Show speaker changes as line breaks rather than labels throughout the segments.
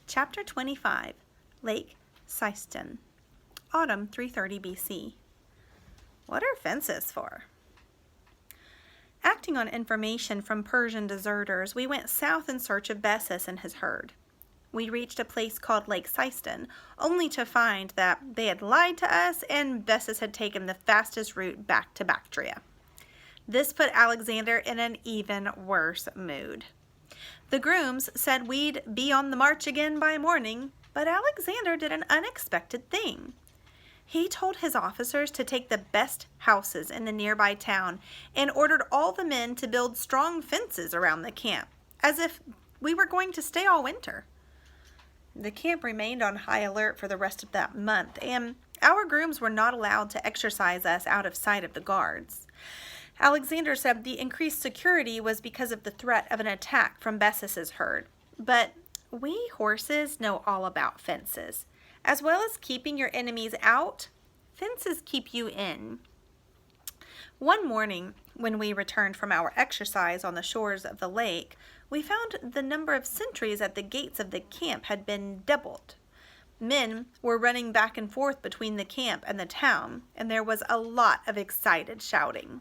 Chapter 25, Lake Sistan, Autumn 330 BC. What are fences for? Acting on information from Persian deserters, we went south in search of Bessus and his herd. We reached a place called Lake Sistan, only to find that they had lied to us and Bessus had taken the fastest route back to Bactria. This put Alexander in an even worse mood. The grooms said we'd be on the march again by morning, but Alexander did an unexpected thing. He told his officers to take the best houses in the nearby town and ordered all the men to build strong fences around the camp, as if we were going to stay all winter. The camp remained on high alert for the rest of that month, and our grooms were not allowed to exercise us out of sight of the guards. Alexander said the increased security was because of the threat of an attack from Bessus's herd, but we horses know all about fences. As well as keeping your enemies out, fences keep you in. One morning, when we returned from our exercise on the shores of the lake, we found the number of sentries at the gates of the camp had been doubled. Men were running back and forth between the camp and the town, and there was a lot of excited shouting.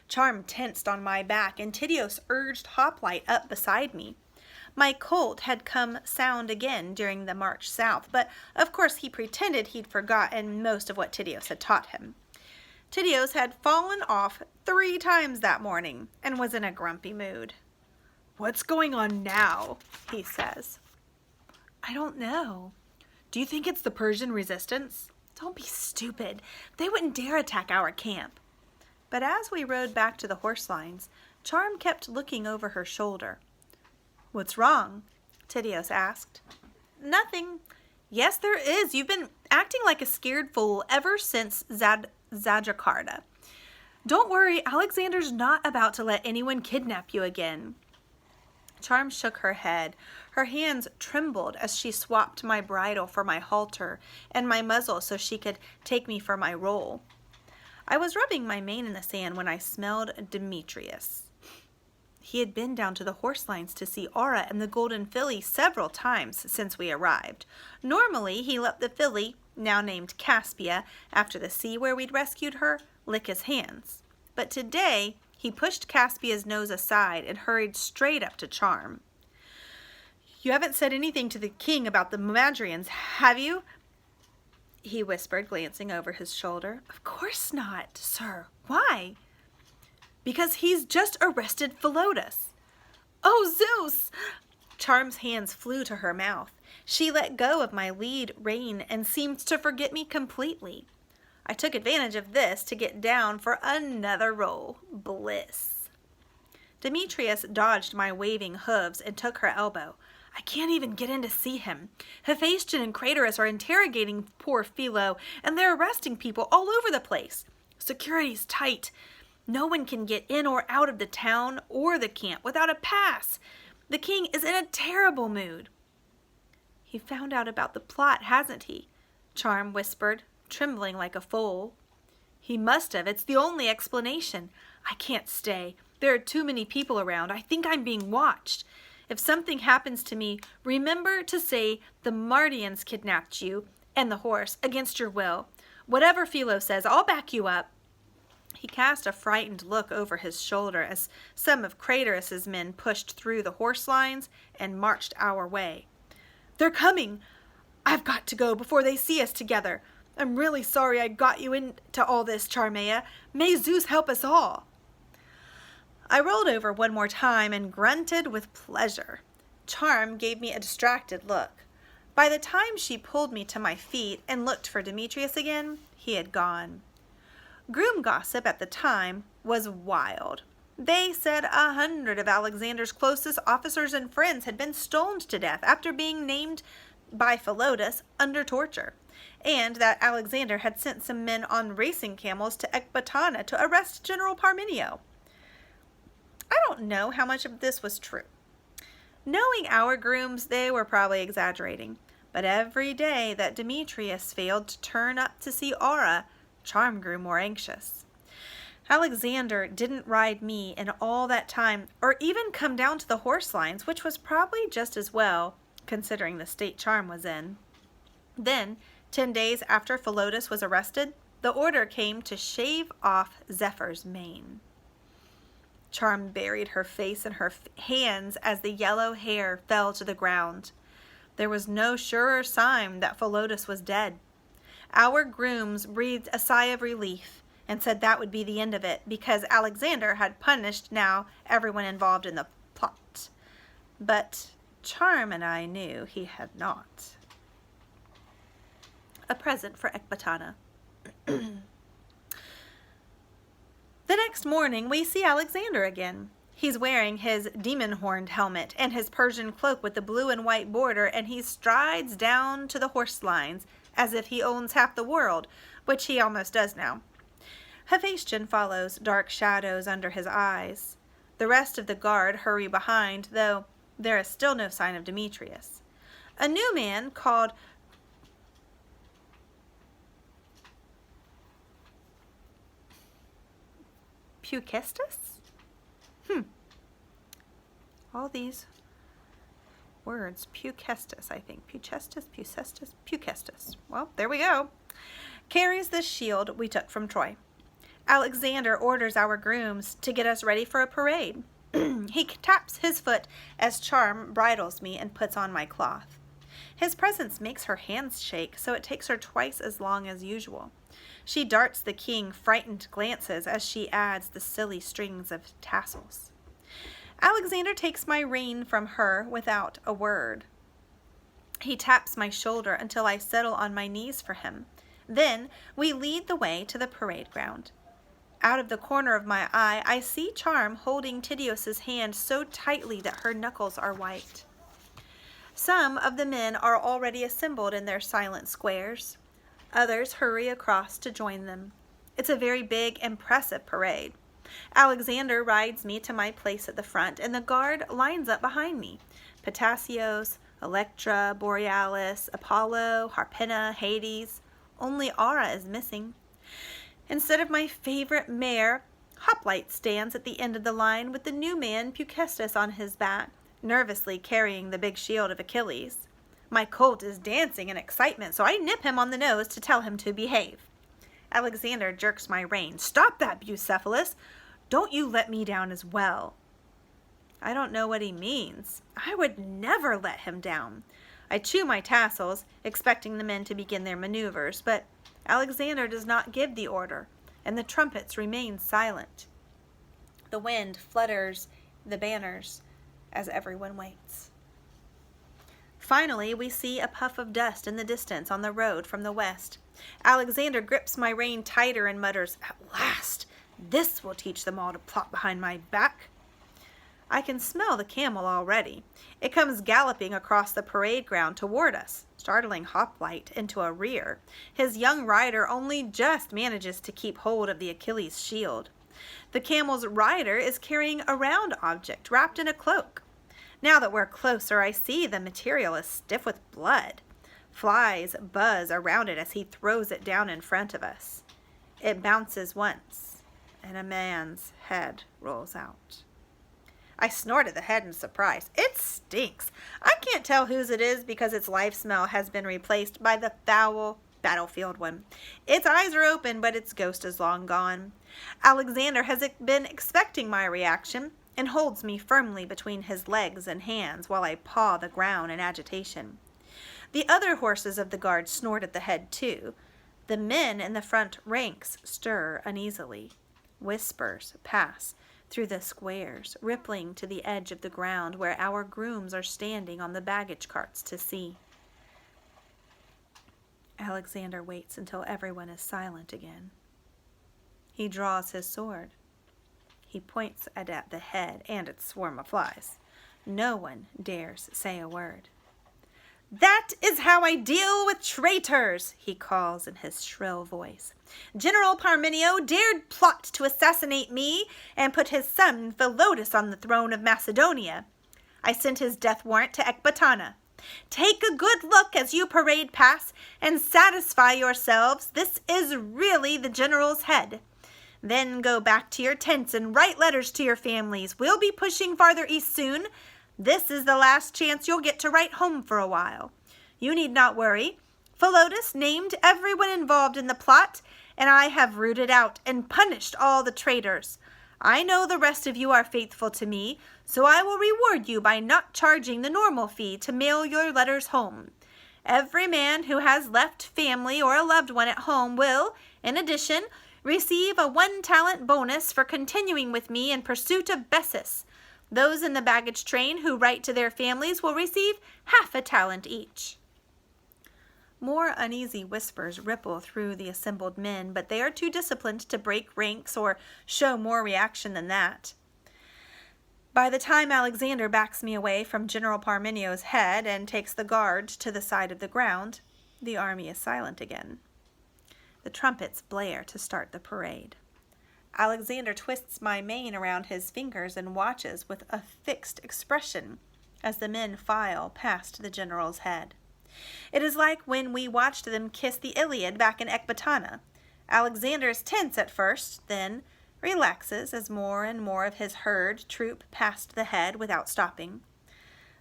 Charm tensed on my back, and Tydeus urged Hoplite up beside me. My colt had come sound again during the march south, but of course he pretended he'd forgotten most of what Tydeus had taught him. Tydeus had fallen off 3 times that morning and was in a grumpy mood. "What's going on now?" he says. "I don't know. Do you think it's the Persian resistance?" "Don't be stupid. They wouldn't dare attack our camp." But as we rode back to the horse lines, Charm kept looking over her shoulder. "What's wrong?" Tydeus asked. "Nothing." "Yes, there is. You've been acting like a scared fool ever since Zajakarta. Don't worry, Alexander's not about to let anyone kidnap you again." Charm shook her head. Her hands trembled as she swapped my bridle for my halter and my muzzle so she could take me for my role. I was rubbing my mane in the sand when I smelled Demetrius. He had been down to the horse lines to see Aura and the golden filly several times since we arrived. Normally, he let the filly, now named Caspia, after the sea where we'd rescued her, lick his hands. But today, he pushed Caspia's nose aside and hurried straight up to Charm. "You haven't said anything to the king about the Madrians, have you?" he whispered, glancing over his shoulder. "Of course not, sir. Why?" "Because he's just arrested Philotas." "Oh, Zeus!" Charm's hands flew to her mouth. She let go of my lead rein and seemed to forget me completely. I took advantage of this to get down for another roll. Bliss. Demetrius dodged my waving hooves and took her elbow. "I can't even get in to see him. Hephaestion and Craterus are interrogating poor Philo, and they're arresting people all over the place. Security's tight. No one can get in or out of the town or the camp without a pass. The king is in a terrible mood." "He found out about the plot, hasn't he?" Charm whispered, trembling like a foal. "He must have. It's the only explanation. I can't stay. There are too many people around. I think I'm being watched. If something happens to me, remember to say the Mardians kidnapped you and the horse against your will. Whatever Philo says, I'll back you up." He cast a frightened look over his shoulder as some of Craterus's men pushed through the horse lines and marched our way. "They're coming! I've got to go before they see us together. I'm really sorry I got you into all this, Charmea. May Zeus help us all." I rolled over one more time and grunted with pleasure. Charm gave me a distracted look. By the time she pulled me to my feet and looked for Demetrius again, he had gone. Groom gossip at the time was wild. They said 100 of Alexander's closest officers and friends had been stoned to death after being named by Philotas under torture, and that Alexander had sent some men on racing camels to Ecbatana to arrest General Parmenio. I don't know how much of this was true. Knowing our grooms, they were probably exaggerating, but every day that Demetrius failed to turn up to see Aura, Charm grew more anxious. Alexander didn't ride me in all that time, or even come down to the horse lines, which was probably just as well, considering the state Charm was in. Then, 10 days after Philotas was arrested, the order came to shave off Zephyr's mane. Charm buried her face in her hands as the yellow hair fell to the ground. There was no surer sign that Philotas was dead. Our grooms breathed a sigh of relief and said that would be the end of it, because Alexander had punished now everyone involved in the plot. But Charm and I knew he had not. A present for Ecbatana. The next morning, we see Alexander again. He's wearing his demon-horned helmet and his Persian cloak with the blue and white border, and he strides down to the horse lines as if he owns half the world, which he almost does now. Hephaestion follows, dark shadows under his eyes. The rest of the guard hurry behind, though there is still no sign of Demetrius. A new man called Bucephalus? All these words. Bucephalus, I think. Bucephalus. Well, there we go. Carries the shield we took from Troy. Alexander orders our grooms to get us ready for a parade. He taps his foot as Charm bridles me and puts on my cloth. His presence makes her hands shake, so it takes her twice as long as usual. She darts the king frightened glances as she adds the silly strings of tassels. Alexander takes my rein from her without a word. He taps my shoulder until I settle on my knees for him. Then we lead the way to the parade ground. Out of the corner of my eye, I see Charm holding Tydeus's hand so tightly that her knuckles are white. Some of the men are already assembled in their silent squares. Others hurry across to join them. It's a very big, impressive parade. Alexander rides me to my place at the front, and the guard lines up behind me. Ptasios, Electra, Borealis, Apollo, Harpina, Hades. Only Aura is missing. Instead of my favorite mare, Hoplite stands at the end of the line with the new man Bucephalus on his back, nervously carrying the big shield of Achilles. My colt is dancing in excitement, so I nip him on the nose to tell him to behave. Alexander jerks my rein. "Stop that, Bucephalus! Don't you let me down as well." I don't know what he means. I would never let him down. I chew my tassels, expecting the men to begin their maneuvers, but Alexander does not give the order, and the trumpets remain silent. The wind flutters the banners as everyone waits. Finally, we see a puff of dust in the distance on the road from the west. Alexander grips my rein tighter and mutters, "At last! This will teach them all to plot behind my back." I can smell the camel already. It comes galloping across the parade ground toward us, startling Hoplite into a rear. His young rider only just manages to keep hold of the Achilles shield. The camel's rider is carrying a round object wrapped in a cloak. Now that we're closer, I see the material is stiff with blood. Flies buzz around it as he throws it down in front of us. It bounces once, and a man's head rolls out. I snort at the head in surprise. It stinks. I can't tell whose it is because its life smell has been replaced by the foul battlefield one. Its eyes are open, but its ghost is long gone. Alexander has been expecting my reaction and holds me firmly between his legs and hands while I paw the ground in agitation. The other horses of the guard snort at the head too. The men in the front ranks stir uneasily. Whispers pass through the squares, rippling to the edge of the ground where our grooms are standing on the baggage carts to see. Alexander waits until everyone is silent again. He draws his sword. He points it at the head and its swarm of flies. No one dares say a word. "That is how I deal with traitors," he calls in his shrill voice. "General Parmenio dared plot to assassinate me and put his son Philotas on the throne of Macedonia. I sent his death warrant to Ecbatana. Take a good look as you parade past and satisfy yourselves this is really the general's head. Then go back to your tents and write letters to your families. We'll be pushing farther east soon. This is the last chance you'll get to write home for a while. You need not worry. Philotas named everyone involved in the plot, and I have rooted out and punished all the traitors. I know the rest of you are faithful to me, so I will reward you by not charging the normal fee to mail your letters home. Every man who has left family or a loved one at home will, in addition, receive a 1-talent bonus for continuing with me in pursuit of Bessus. Those in the baggage train who write to their families will receive half a talent each. More uneasy whispers ripple through the assembled men, but they are too disciplined to break ranks or show more reaction than that. By the time Alexander backs me away from General Parmenio's head and takes the guard to the side of the ground, the army is silent again. The trumpets blare to start the parade. Alexander twists my mane around his fingers and watches with a fixed expression as the men file past the general's head. It is like when we watched them kiss the Iliad back in Ecbatana. Alexander is tense at first, then relaxes as more and more of his herd troop past the head without stopping.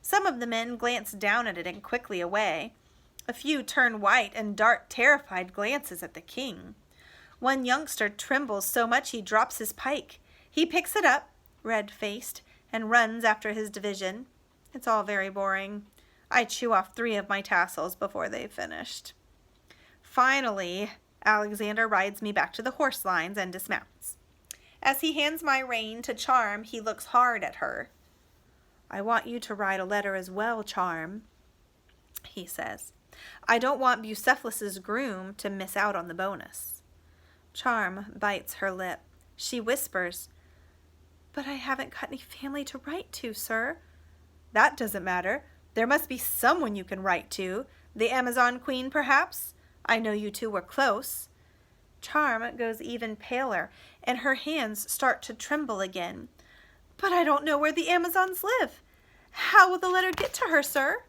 Some of the men glance down at it and quickly away. A few turn white and dart terrified glances at the king. One youngster trembles so much he drops his pike. He picks it up, red-faced, and runs after his division. It's all very boring. I chew off 3 of my tassels before they've finished. Finally, Alexander rides me back to the horse lines and dismounts. As he hands my rein to Charm, he looks hard at her. "I want you to write a letter as well, Charm," he says. "I don't want Bucephalus's groom to miss out on the bonus." Charm bites her lip. She whispers, "But I haven't got any family to write to, sir." "That doesn't matter. There must be someone you can write to. The Amazon Queen, perhaps? I know you two were close." Charm goes even paler, and her hands start to tremble again. "But I don't know where the Amazons live. How will the letter get to her, sir?"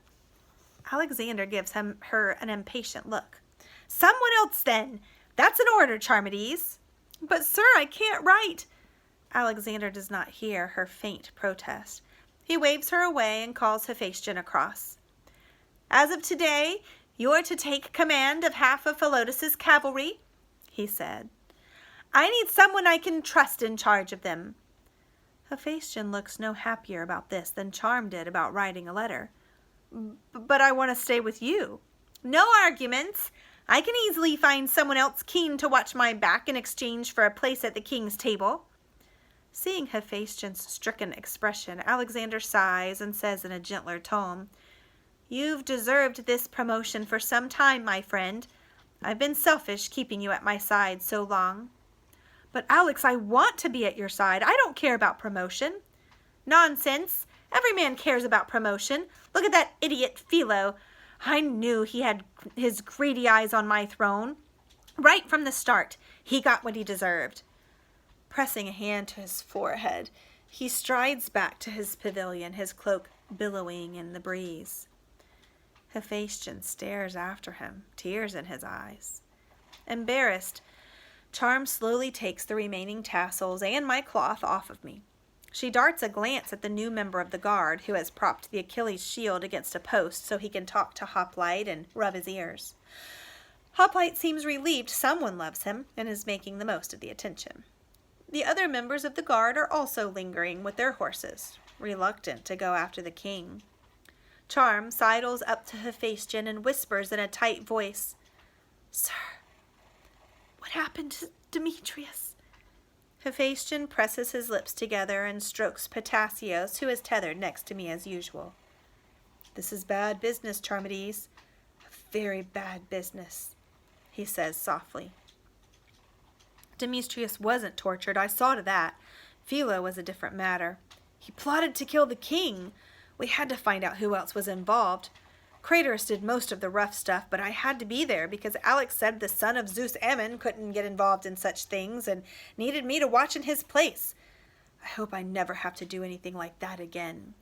Alexander gives her an impatient look. "Someone else, then. That's an order, Charmides." "But, sir, I can't write." Alexander does not hear her faint protest. He waves her away and calls Hephaestion across. "As of today, you're to take command of half of Philotas's cavalry," he said. "I need someone I can trust in charge of them." Hephaestion looks no happier about this than Charm did about writing a letter. "But I want to stay with you." "No arguments. I can easily find someone else keen to watch my back in exchange for a place at the king's table." Seeing Hephaestion's stricken expression, Alexander sighs and says in a gentler tone, "You've deserved this promotion for some time, my friend. I've been selfish keeping you at my side so long." "But Alex, I want to be at your side. I don't care about promotion." "Nonsense. Every man cares about promotion. Look at that idiot Philo. I knew he had his greedy eyes on my throne. Right from the start, he got what he deserved." Pressing a hand to his forehead, he strides back to his pavilion, his cloak billowing in the breeze. Hephaestion stares after him, tears in his eyes. Embarrassed, Charm slowly takes the remaining tassels and my cloth off of me. She darts a glance at the new member of the guard, who has propped the Achilles shield against a post so he can talk to Hoplite and rub his ears. Hoplite seems relieved someone loves him and is making the most of the attention. The other members of the guard are also lingering with their horses, reluctant to go after the king. Charm sidles up to Hephaestion and whispers in a tight voice, "Sir, what happened to Demetrius?" Hephaestion presses his lips together and strokes Patassios, who is tethered next to me as usual. "This is bad business, Charmides. A very bad business," he says softly. "Demetrius wasn't tortured, I saw to that. Philo was a different matter. He plotted to kill the king. We had to find out who else was involved. Craterus did most of the rough stuff, but I had to be there because Alex said the son of Zeus Ammon couldn't get involved in such things and needed me to watch in his place. I hope I never have to do anything like that again."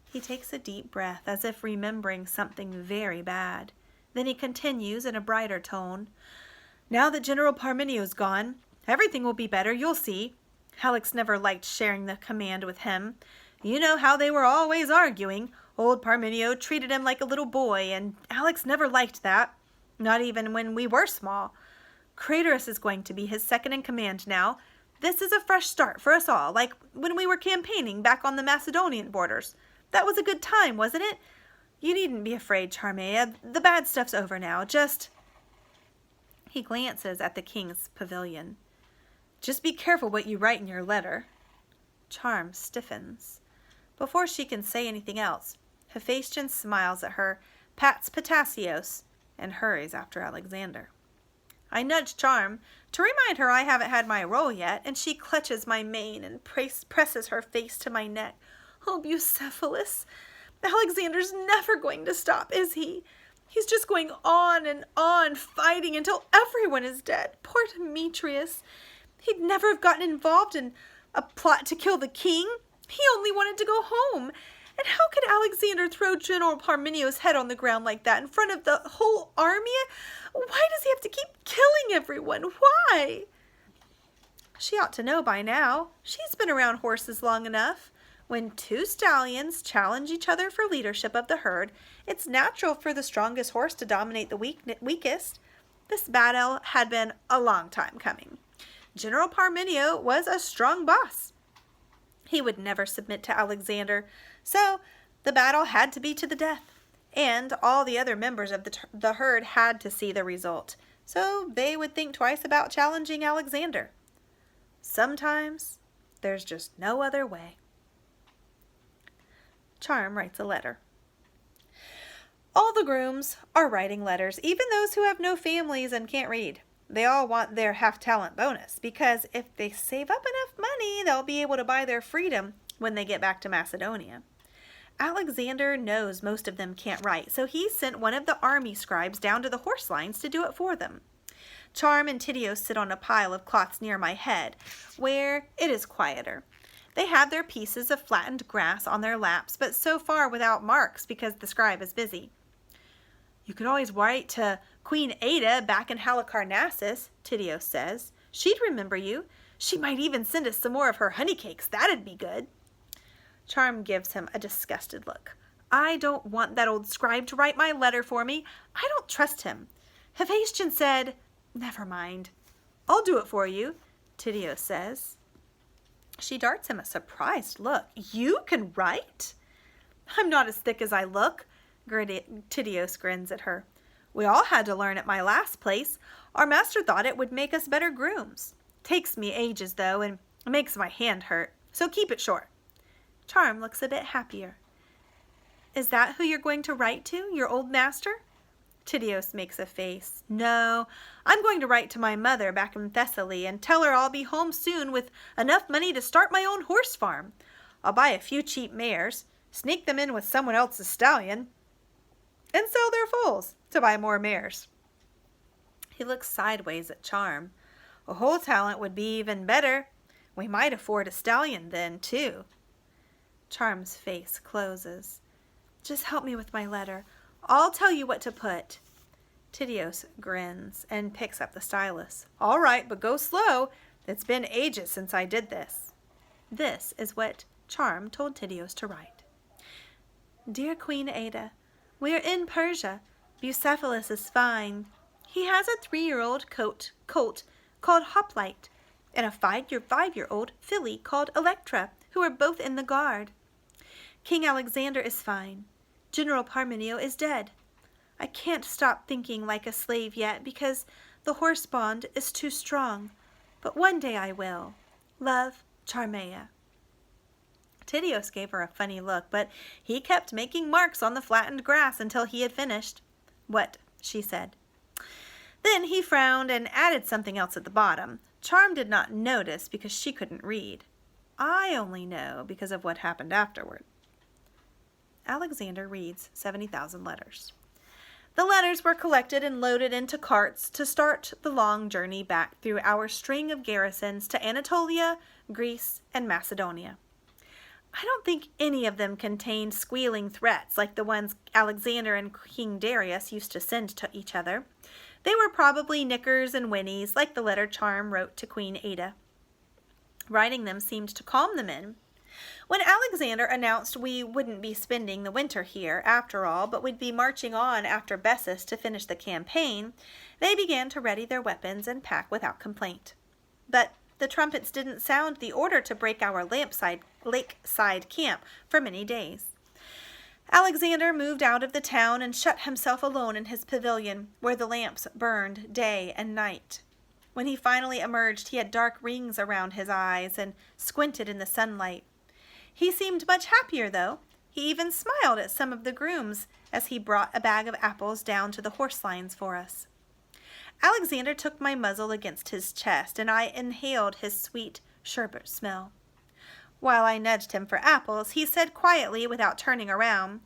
He takes a deep breath as if remembering something very bad. Then he continues in a brighter tone, "Now that General Parmenio's gone, everything will be better, you'll see. Alex never liked sharing the command with him. You know how they were always arguing. Old Parmenio treated him like a little boy, and Alex never liked that, not even when we were small. Craterus is going to be his second in command now. This is a fresh start for us all, like when we were campaigning back on the Macedonian borders. That was a good time, wasn't it? You needn't be afraid, Charmea. The bad stuff's over now. He glances at the king's pavilion. Just be careful what you write in your letter. Charm stiffens. Before she can say anything else, Hephaestion smiles at her, pats Patassios, and hurries after Alexander. I nudge Charm to remind her I haven't had my roll yet, and she clutches my mane and presses her face to my neck. Oh, Bucephalus, Alexander's never going to stop, is he? He's just going on and on, fighting until everyone is dead. Poor Demetrius. He'd never have gotten involved in a plot to kill the king. He only wanted to go home. And how could Alexander throw General Parmenio's head on the ground like that in front of the whole army? Why does he have to keep killing everyone? Why? She ought to know by now. She's been around horses long enough. When two stallions challenge each other for leadership of the herd, it's natural for the strongest horse to dominate the weakest. This battle had been a long time coming. General Parmenio was a strong boss. He would never submit to Alexander, so the battle had to be to the death. And all the other members of the herd had to see the result, so they would think twice about challenging Alexander. Sometimes there's just no other way. Charm writes a letter. All the grooms are writing letters, even those who have no families and can't read. They all want their half-talent bonus, because if they save up enough money, they'll be able to buy their freedom when they get back to Macedonia. Alexander knows most of them can't write, so he sent one of the army scribes down to the horse lines to do it for them. Charm and Tityos sit on a pile of cloths near my head, where it is quieter. They have their pieces of flattened grass on their laps, but so far without marks because the scribe is busy. You can always write to Queen Ada back in Halicarnassus, Tityos says. She'd remember you. She might even send us some more of her honey cakes. That'd be good. Charm gives him a disgusted look. I don't want that old scribe to write my letter for me. I don't trust him. Hephaestion said, never mind. I'll do it for you, Tityos says. She darts him a surprised look. You can write? I'm not as thick as I look. Tityos grins at her. We all had to learn at my last place. Our master thought it would make us better grooms. Takes me ages, though, and makes my hand hurt. So keep it short. Charm looks a bit happier. Is that who you're going to write to, your old master? Tityos makes a face. No, I'm going to write to my mother back in Thessaly and tell her I'll be home soon with enough money to start my own horse farm. I'll buy a few cheap mares, sneak them in with someone else's stallion, and sell their foals to buy more mares. He looks sideways at Charm. A whole talent would be even better. We might afford a stallion then, too. Charm's face closes. Just help me with my letter. I'll tell you what to put. Tityos grins and picks up the stylus. All right, but go slow. It's been ages since I did this. This is what Charm told Tityos to write. Dear Queen Ada, we are in Persia. Bucephalus is fine. He has a 3-year-old colt called Hoplite and a 5-year-old filly called Electra, who are both in the guard. King Alexander is fine. General Parmenio is dead. I can't stop thinking like a slave yet because the horse bond is too strong, but one day I will. Love, Charmea. Tityos gave her a funny look, but he kept making marks on the flattened grass until he had finished. What? She said. Then he frowned and added something else at the bottom. Charm did not notice because she couldn't read. I only know because of what happened afterward. Alexander reads 70,000 letters. The letters were collected and loaded into carts to start the long journey back through our string of garrisons to Anatolia, Greece, and Macedonia. I don't think any of them contained squealing threats like the ones Alexander and King Darius used to send to each other. They were probably knickers and whinnies like the letter Charm wrote to Queen Ada. Writing them seemed to calm the men. When Alexander announced we wouldn't be spending the winter here, after all, but we'd be marching on after Bessus to finish the campaign, they began to ready their weapons and pack without complaint. But the trumpets didn't sound the order to break our lakeside camp for many days. Alexander moved out of the town and shut himself alone in his pavilion, where the lamps burned day and night. When he finally emerged, he had dark rings around his eyes and squinted in the sunlight. He seemed much happier, though. He even smiled at some of the grooms as he brought a bag of apples down to the horse lines for us. Alexander took my muzzle against his chest, and I inhaled his sweet sherbet smell. While I nudged him for apples, he said quietly, without turning around,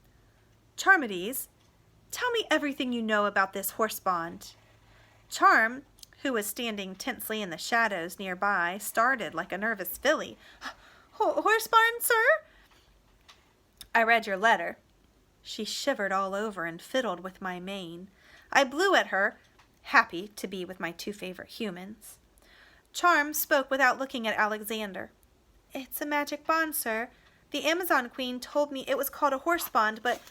"Charmides, tell me everything you know about this horse bond." Charm, who was standing tensely in the shadows nearby, started like a nervous filly. "Horse bond, sir?" "I read your letter." She shivered all over and fiddled with my mane. I blew at her, happy to be with my two favorite humans. Charm spoke without looking at Alexander. "It's a magic bond, sir. The Amazon Queen told me it was called a horse bond, but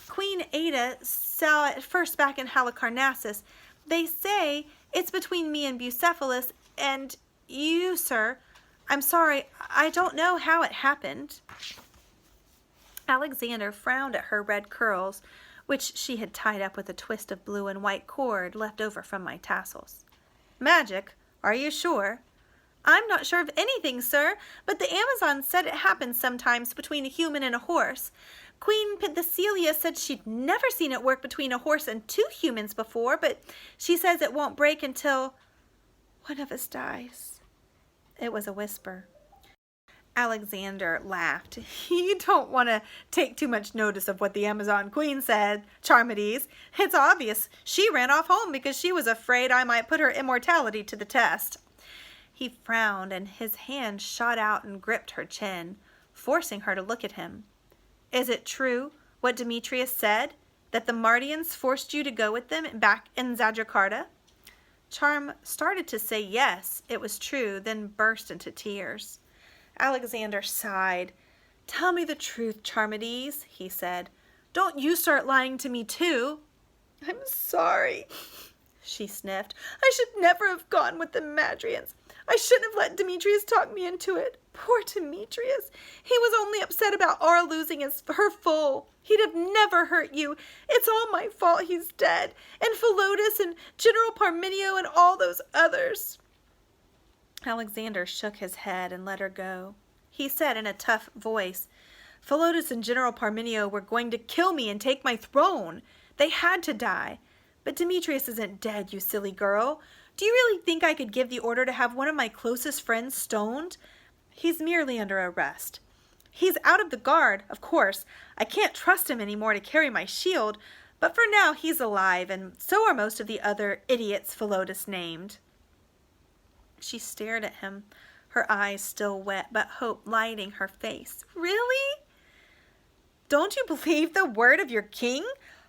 Queen Ada saw it first back in Halicarnassus. They say it's between me and Bucephalus and you, sir. I'm sorry, I don't know how it happened." Alexander frowned at her red curls, which she had tied up with a twist of blue and white cord left over from my tassels. "Magic? Are you sure?" "I'm not sure of anything, sir, but the Amazon said it happens sometimes between a human and a horse. Queen Penthesilea said she'd never seen it work between a horse and two humans before, but she says it won't break until one of us dies." It was a whisper. Alexander laughed. "You don't want to take too much notice of what the Amazon Queen said, Charmides. It's obvious she ran off home because she was afraid I might put her immortality to the test." He frowned, and his hand shot out and gripped her chin, forcing her to look at him. "Is it true what Demetrius said, that the Mardians forced you to go with them back in Zajakarta?" Charm started to say yes, it was true, then burst into tears. Alexander sighed. "Tell me the truth, Charmides," he said. "Don't you start lying to me, too." "I'm sorry," she sniffed. "I should never have gone with the Madrians. I shouldn't have let Demetrius talk me into it. Poor Demetrius. He was only upset about our losing her foal. He'd have never hurt you. It's all my fault he's dead. And Philotas and General Parmenio and all those others." Alexander shook his head and let her go. He said in a tough voice, "Philotas and General Parmenio were going to kill me and take my throne. They had to die. But Demetrius isn't dead, you silly girl. Do you really think I could give the order to have one of my closest friends stoned? He's merely under arrest. He's out of the guard, of course. I can't trust him anymore to carry my shield, but for now he's alive, and so are most of the other idiots Philotas named." She stared at him, her eyes still wet, but hope lighting her face. "Really? Don't you believe the word of your king?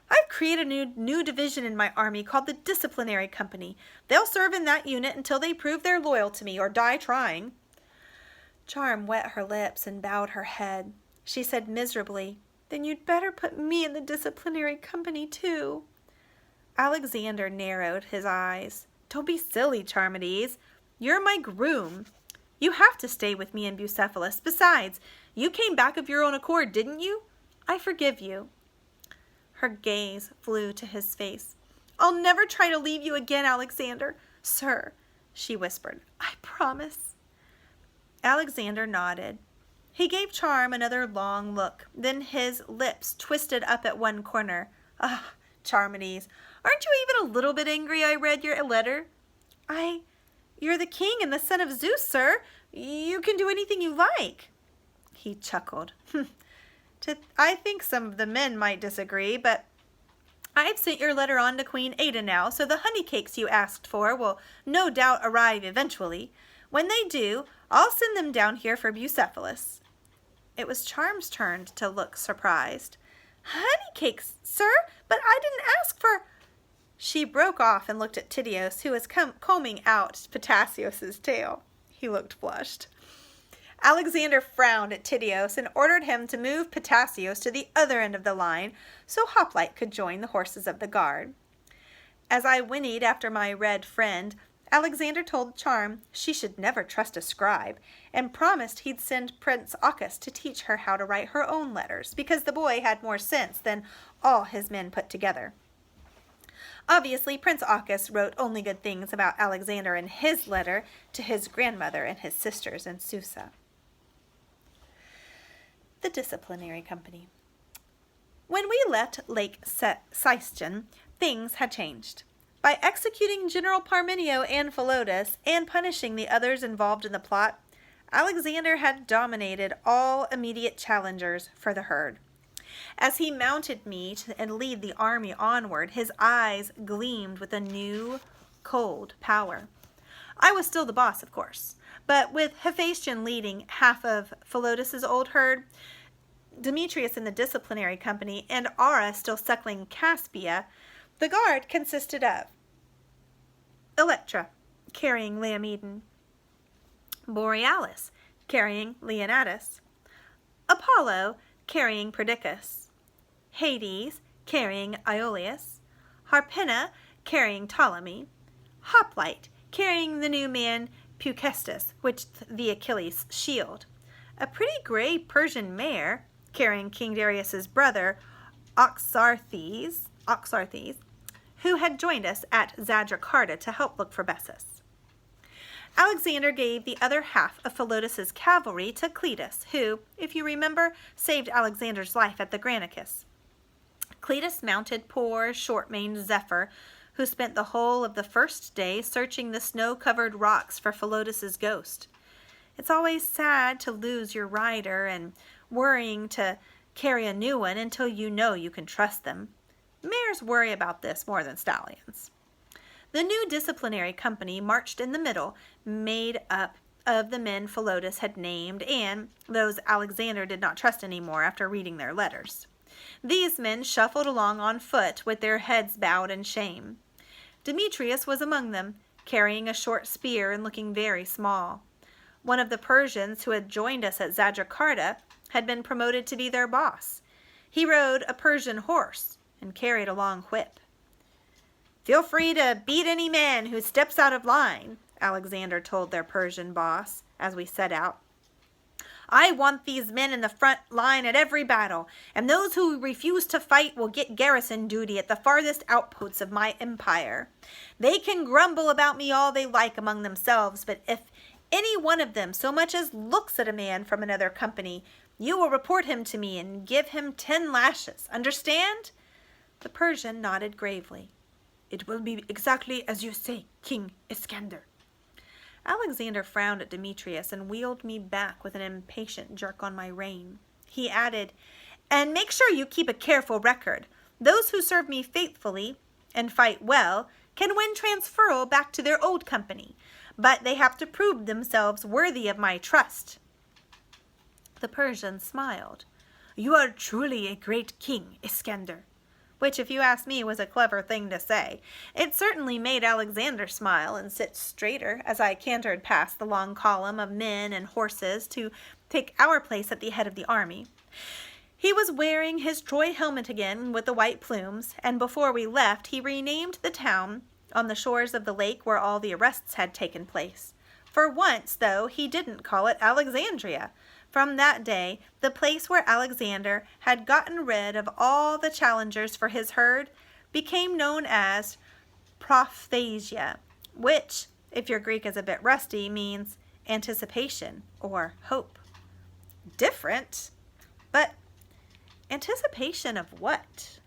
I've created a new division in my army called the Disciplinary Company. They'll serve in that unit until they prove they're loyal to me or die trying." Charm wet her lips and bowed her head. She said miserably, "Then you'd better put me in the Disciplinary Company, too." Alexander narrowed his eyes. "Don't be silly, Charmides. You're my groom. You have to stay with me and Bucephalus. Besides, you came back of your own accord, didn't you? I forgive you." Her gaze flew to his face. "I'll never try to leave you again, Alexander. Sir," she whispered, "I promise." Alexander nodded. He gave Charm another long look. Then his lips twisted up at one corner. "Ah, Charmides, aren't you even a little bit angry I read your letter?" You're the king and the son of Zeus, sir. You can do anything you like." He chuckled. "I think some of the men might disagree, but I've sent your letter on to Queen Ada now, so the honey cakes you asked for will no doubt arrive eventually. When they do, I'll send them down here for Bucephalus." It was Charm's turn to look surprised. "Honey cakes, sir? But I didn't ask for—" She broke off and looked at Tityos, who was combing out Patassios's tail. He looked flushed. Alexander frowned at Tityos and ordered him to move Ptasios to the other end of the line so Hoplite could join the horses of the guard. As I whinnied after my red friend, Alexander told Charm she should never trust a scribe, and promised he'd send Prince Ochus to teach her how to write her own letters, because the boy had more sense than all his men put together. Obviously, Prince Ochus wrote only good things about Alexander in his letter to his grandmother and his sisters in Susa. The Disciplinary Company. When we left Lake Seistan, things had changed. By executing General Parmenio and Philotas and punishing the others involved in the plot, Alexander had dominated all immediate challengers for the herd. As he mounted me and lead the army onward, his eyes gleamed with a new, cold power. I was still the boss, of course, but with Hephaestion leading half of Philotas's old herd, Demetrius in the Disciplinary Company, and Ara still suckling Caspia, the guard consisted of Electra, carrying Laomedon; Borealis, carrying Leonatus; Apollo, carrying Perdiccas; Hades, carrying Iolaus; Harpina, carrying Ptolemy; Hoplite, carrying the new man Peucestus, with the Achilles' shield; a pretty gray Persian mare, carrying King Darius's brother, Oxarthes, who had joined us at Zadracarta to help look for Bessus. Alexander gave the other half of Philotas's cavalry to Cletus, who, if you remember, saved Alexander's life at the Granicus. Cletus mounted poor, short-maned Zephyr, who spent the whole of the first day searching the snow-covered rocks for Philotas's ghost. It's always sad to lose your rider and worrying to carry a new one until you know you can trust them. Mares worry about this more than stallions. The new disciplinary company marched in the middle, made up of the men Philotas had named and those Alexander did not trust anymore after reading their letters. These men shuffled along on foot with their heads bowed in shame. Demetrius was among them, carrying a short spear and looking very small. One of the Persians who had joined us at Zadracarta had been promoted to be their boss. He rode a Persian horse and carried a long whip. "Feel free to beat any man who steps out of line," Alexander told their Persian boss as we set out. "I want these men in the front line at every battle, and those who refuse to fight will get garrison duty at the farthest outposts of my empire. They can grumble about me all they like among themselves, but if any one of them so much as looks at a man from another company, you will report him to me and give him 10 lashes. Understand?" The Persian nodded gravely. "It will be exactly as you say, King Iskander." Alexander frowned at Demetrius and wheeled me back with an impatient jerk on my rein. He added, "And make sure you keep a careful record. Those who serve me faithfully and fight well can win transferal back to their old company, but they have to prove themselves worthy of my trust." The Persian smiled. "You are truly a great king, Iskander," which, if you ask me, was a clever thing to say. It certainly made Alexander smile and sit straighter as I cantered past the long column of men and horses to take our place at the head of the army. He was wearing his Troy helmet again with the white plumes, and before we left he renamed the town on the shores of the lake where all the arrests had taken place. For once, though, he didn't call it Alexandria. From that day, the place where Alexander had gotten rid of all the challengers for his herd became known as Prophasia, which, if your Greek is a bit rusty, means anticipation or hope. Different, but anticipation of what?